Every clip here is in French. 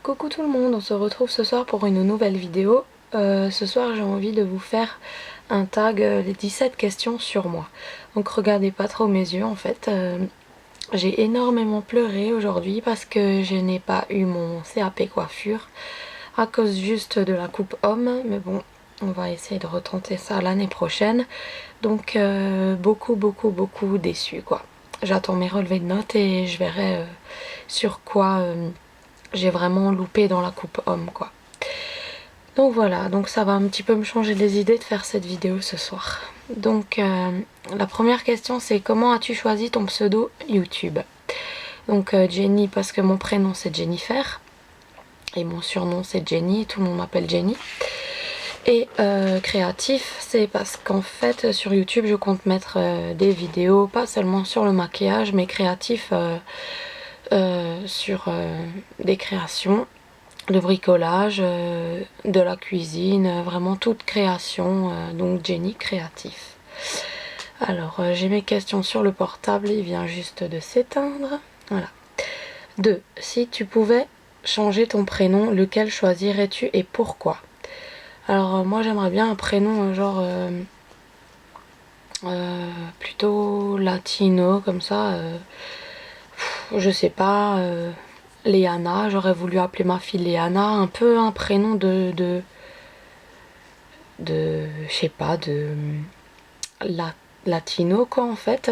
Coucou tout le monde, on se retrouve ce soir pour une nouvelle vidéo. Ce soir j'ai envie de vous faire un tag les 17 questions sur moi. Donc regardez pas trop mes yeux en fait. J'ai énormément pleuré aujourd'hui parce que je n'ai pas eu mon CAP coiffure à cause juste de la coupe homme. Mais bon, on va essayer de retenter ça l'année prochaine. Donc beaucoup déçue quoi. J'attends mes relevés de notes et je verrai sur quoi j'ai vraiment loupé dans la coupe homme quoi. Donc voilà, donc ça va un petit peu me changer les idées de faire cette vidéo ce soir. Donc la première question c'est: comment as-tu choisi ton pseudo YouTube? Donc Jenny parce que mon prénom c'est Jennifer et mon surnom c'est Jenny, tout le monde m'appelle Jenny. Et créatif c'est parce qu'en fait sur YouTube je compte mettre des vidéos, pas seulement sur le maquillage mais créatif sur des créations, de bricolage, de la cuisine, vraiment toute création, donc Jenny créatif. Alors j'ai mes questions sur le portable, il vient juste de s'éteindre. Voilà. 2. Si tu pouvais changer ton prénom, lequel choisirais-tu et pourquoi? Alors moi j'aimerais bien un prénom genre plutôt latino comme ça, je sais pas, Léana, j'aurais voulu appeler ma fille Léana, un peu un prénom je sais pas, latino quoi en fait.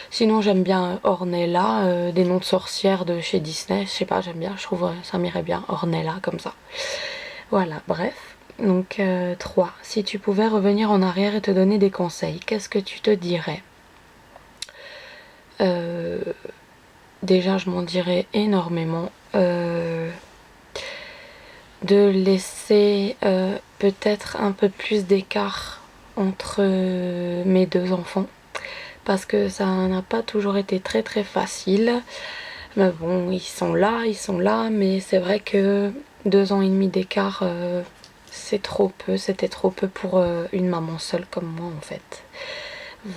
Sinon j'aime bien Ornella, des noms de sorcières de chez Disney, je sais pas, j'aime bien, je trouve ça m'irait bien, Ornella comme ça. Voilà, bref. Donc 3. Si tu pouvais revenir en arrière et te donner des conseils, qu'est-ce que tu te dirais? Déjà je m'en dirais énormément. De laisser peut-être un peu plus d'écart entre mes deux enfants parce que ça n'a pas toujours été très facile. Mais bon, ils sont là, mais c'est vrai que 2 ans et demi d'écart, c'est trop peu, c'était trop peu pour une maman seule comme moi en fait.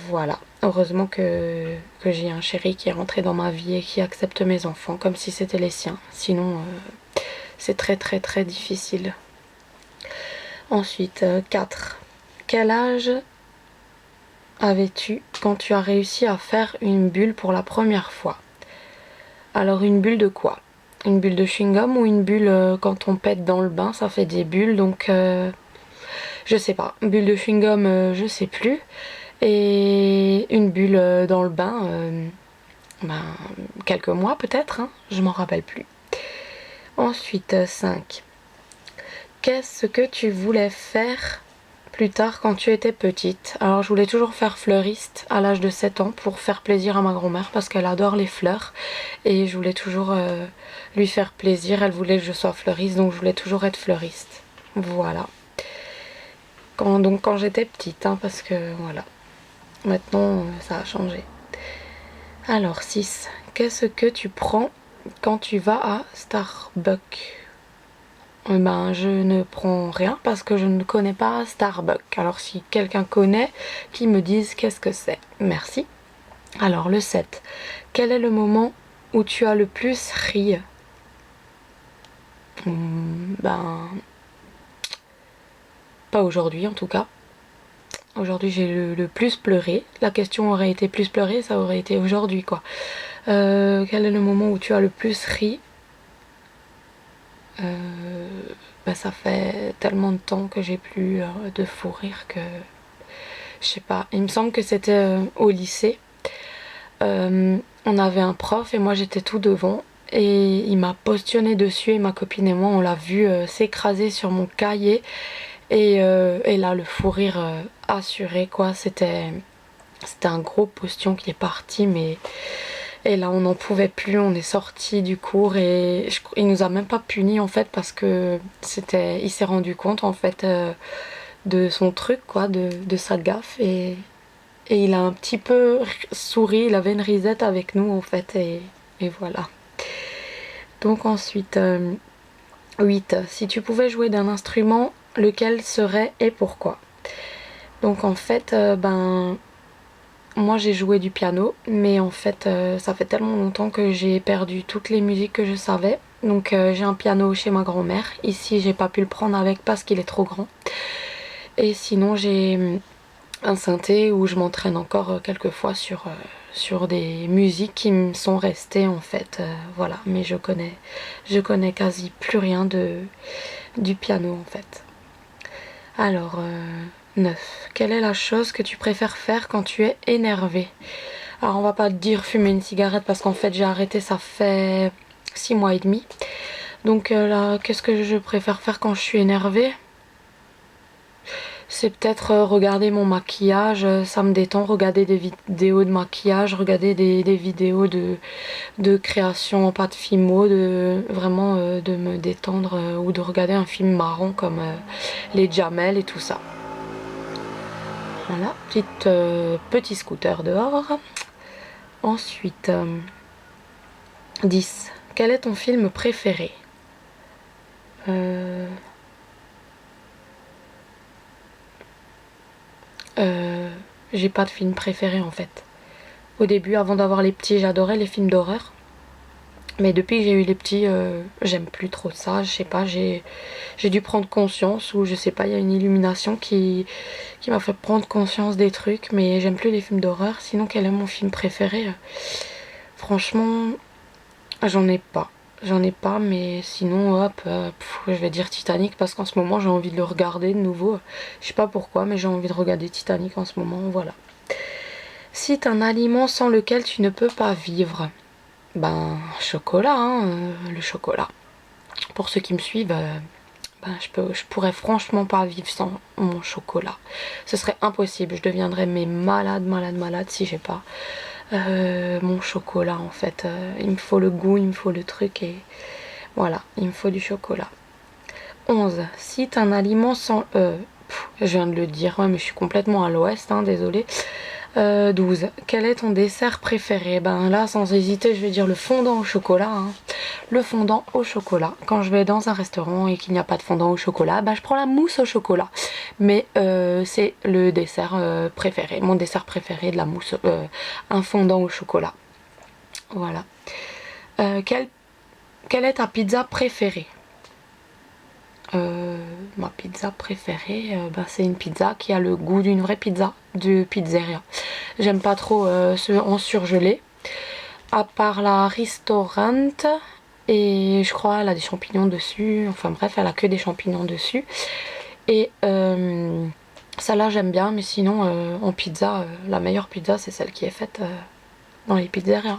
Voilà, heureusement que j'ai un chéri qui est rentré dans ma vie et qui accepte mes enfants comme si c'était les siens. Sinon, c'est très difficile. Ensuite, 4. Quel âge avais-tu quand tu as réussi à faire une bulle pour la première fois? Alors une bulle de quoi? Une bulle de chewing-gum ou une bulle quand on pète dans le bain, ça fait des bulles, donc je sais pas. Bulle de chewing-gum, je sais plus. Et une bulle dans le bain, ben, quelques mois peut-être, hein, je m'en rappelle plus. Ensuite, 5. Qu'est-ce que tu voulais faire plus tard quand tu étais petite? Alors je voulais toujours faire fleuriste à l'âge de 7 ans pour faire plaisir à ma grand-mère parce qu'elle adore les fleurs et je voulais toujours lui faire plaisir. Elle voulait que je sois fleuriste, donc je voulais toujours être fleuriste. Voilà. Quand j'étais petite, hein, parce que voilà. Maintenant ça a changé. Alors 6. Qu'est-ce que tu prends quand tu vas à Starbucks? Ben, je ne prends rien parce que je ne connais pas Starbucks. Alors si quelqu'un connaît, qu'il me dise qu'est-ce que c'est. Merci. Alors le 7. Quel est le moment où tu as le plus ri? Ben, pas aujourd'hui en tout cas. Aujourd'hui j'ai le plus pleuré. La question aurait été plus pleuré, ça aurait été aujourd'hui quoi. Quel est le moment où tu as le plus ri? Ben, ça fait tellement de temps que j'ai plus de fou rire que je sais pas. Il me semble que c'était au lycée. On avait un prof et moi j'étais tout devant et il m'a postionné dessus et ma copine et moi on l'a vu s'écraser sur mon cahier et là le fou rire assuré quoi. C'était un gros postion qui est parti mais et là on n'en pouvait plus, on est sorti du cours et il nous a même pas puni en fait parce que il s'est rendu compte en fait de son truc quoi, de sa gaffe et il a un petit peu souri, il avait une risette avec nous en fait et voilà. Donc ensuite 8. Si tu pouvais jouer d'un instrument, lequel serait et pourquoi? Donc en fait ben moi j'ai joué du piano mais en fait ça fait tellement longtemps que j'ai perdu toutes les musiques que je savais Donc j'ai un piano chez ma grand-mère. Ici j'ai pas pu le prendre avec parce qu'il est trop grand. Et sinon j'ai un synthé où je m'entraîne encore quelquefois sur des musiques qui me sont restées en fait. Voilà, mais je connais quasi plus rien du piano en fait. Alors, 9. Quelle est la chose que tu préfères faire quand tu es énervé? Alors on va pas te dire fumer une cigarette parce qu'en fait j'ai arrêté ça fait 6 mois et demi. Donc là, qu'est-ce que je préfère faire quand je suis énervée? C'est peut-être regarder mon maquillage, ça me détend, regarder des vidéos de maquillage, regarder des vidéos de création en pâte Fimo, vraiment de me détendre ou de regarder un film marrant comme les Jamel et tout ça. Voilà, petit scooter dehors. Ensuite, 10. Quel est ton film préféré? J'ai pas de film préféré en fait. Au début, avant d'avoir les petits, j'adorais les films d'horreur. Mais depuis que j'ai eu les petits, j'aime plus trop ça. Je sais pas, j'ai dû prendre conscience, ou je sais pas, il y a une illumination qui m'a fait prendre conscience des trucs. Mais j'aime plus les films d'horreur. Sinon, quel est mon film préféré? Franchement, j'en ai pas. J'en ai pas, mais sinon, hop, je vais dire Titanic parce qu'en ce moment j'ai envie de le regarder de nouveau. Je sais pas pourquoi, mais j'ai envie de regarder Titanic en ce moment, voilà. Cite un aliment sans lequel tu ne peux pas vivre. Ben, chocolat, hein, le chocolat. Pour ceux qui me suivent, je pourrais franchement pas vivre sans mon chocolat. Ce serait impossible, je deviendrais malade si j'ai pas mon chocolat en fait. Il me faut le goût, il me faut le truc et voilà, il me faut du chocolat. 11. Cite un aliment sans... je viens de le dire, ouais, mais je suis complètement à l'ouest, hein, désolée. 12. Quel est ton dessert préféré? Ben là, sans hésiter, je vais dire le fondant au chocolat. Hein. Le fondant au chocolat. Quand je vais dans un restaurant et qu'il n'y a pas de fondant au chocolat, ben je prends la mousse au chocolat. Mais c'est le dessert préféré. Mon dessert préféré, de la mousse, un fondant au chocolat. Voilà. Quelle est ta pizza préférée? Ma pizza préférée, c'est une pizza qui a le goût d'une vraie pizza de pizzeria. J'aime pas trop ceux en surgelé, à part la Ristorant, et je crois elle a des champignons dessus, enfin bref, elle a que des champignons dessus. Et celle-là j'aime bien, mais sinon en pizza, la meilleure pizza c'est celle qui est faite dans les pizzerias.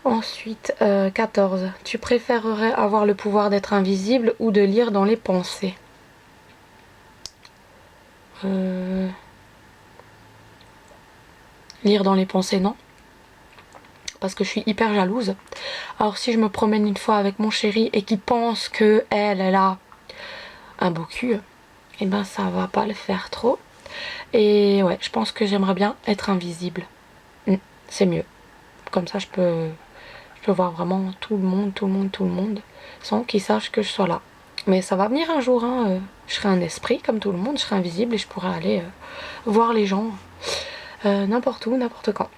Ensuite, 14. Tu préférerais avoir le pouvoir d'être invisible ou de lire dans les pensées? Lire dans les pensées, non. Parce que je suis hyper jalouse. Alors si je me promène une fois avec mon chéri et qu'il pense que elle a un beau cul, et ben ça va pas le faire trop. Et ouais, je pense que j'aimerais bien être invisible. C'est mieux. Comme ça je peux voir vraiment tout le monde, sans qu'ils sachent que je sois là. Mais ça va venir un jour, hein. Je serai un esprit comme tout le monde, je serai invisible et je pourrai aller voir les gens n'importe où, n'importe quand.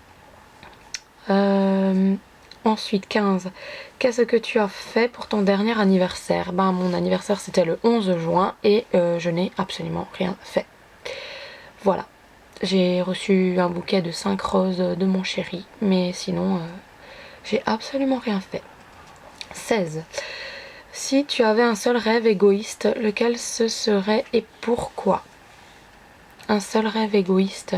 Ensuite, 15. Qu'est-ce que tu as fait pour ton dernier anniversaire? Ben, mon anniversaire c'était le 11 juin et je n'ai absolument rien fait. Voilà. J'ai reçu un bouquet de 5 roses de mon chéri, mais sinon j'ai absolument rien fait. 16. Si tu avais un seul rêve égoïste, lequel ce serait et pourquoi? Un seul rêve égoïste.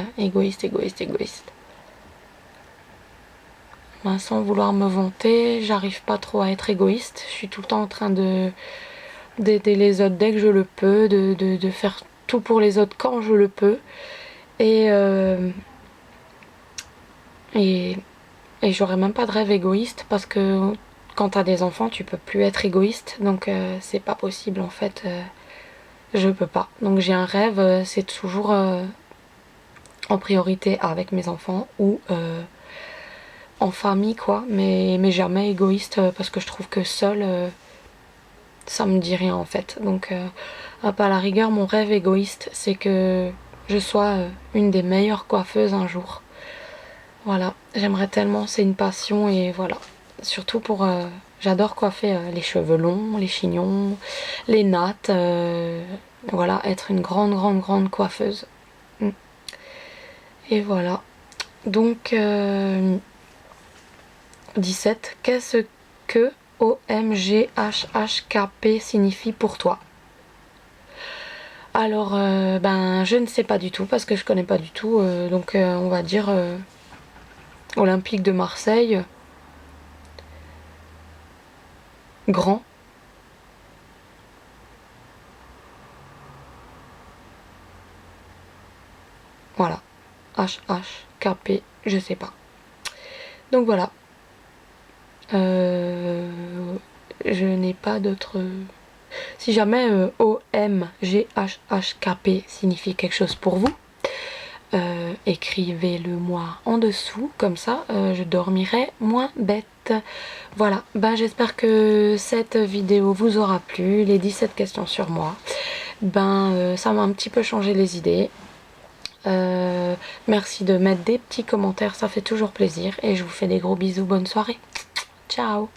Ben, sans vouloir me vanter, j'arrive pas trop à être égoïste. Je suis tout le temps en train d'aider les autres dès que je le peux, de faire tout pour les autres quand je le peux. Et j'aurais même pas de rêve égoïste parce que quand t'as des enfants, tu peux plus être égoïste. Donc c'est pas possible en fait. Je peux pas. Donc j'ai un rêve, c'est toujours en priorité avec mes enfants ou en famille quoi. Mais jamais égoïste parce que je trouve que seul, ça me dit rien en fait. Donc à la rigueur, mon rêve égoïste, c'est que je sois une des meilleures coiffeuses un jour. Voilà, j'aimerais tellement, c'est une passion et voilà. Surtout pour J'adore coiffer les cheveux longs, les chignons, les nattes. Voilà, être une grande coiffeuse. Mm. Et voilà. Donc, 17. Qu'est-ce que OMGHHKP signifie pour toi? Alors, ben, je ne sais pas du tout parce que je connais pas du tout. Donc, on va dire Olympique de Marseille, grand. Voilà. HHKP, je sais pas. Donc voilà. Je n'ai pas d'autres. Si jamais OMGHHKP signifie quelque chose pour vous, écrivez-le moi en dessous, comme ça je dormirai moins bête. Voilà, ben, j'espère que cette vidéo vous aura plu, les 17 questions sur moi. Ben, ça m'a un petit peu changé les idées. Merci de mettre des petits commentaires, ça fait toujours plaisir. Et je vous fais des gros bisous, bonne soirée. Ciao.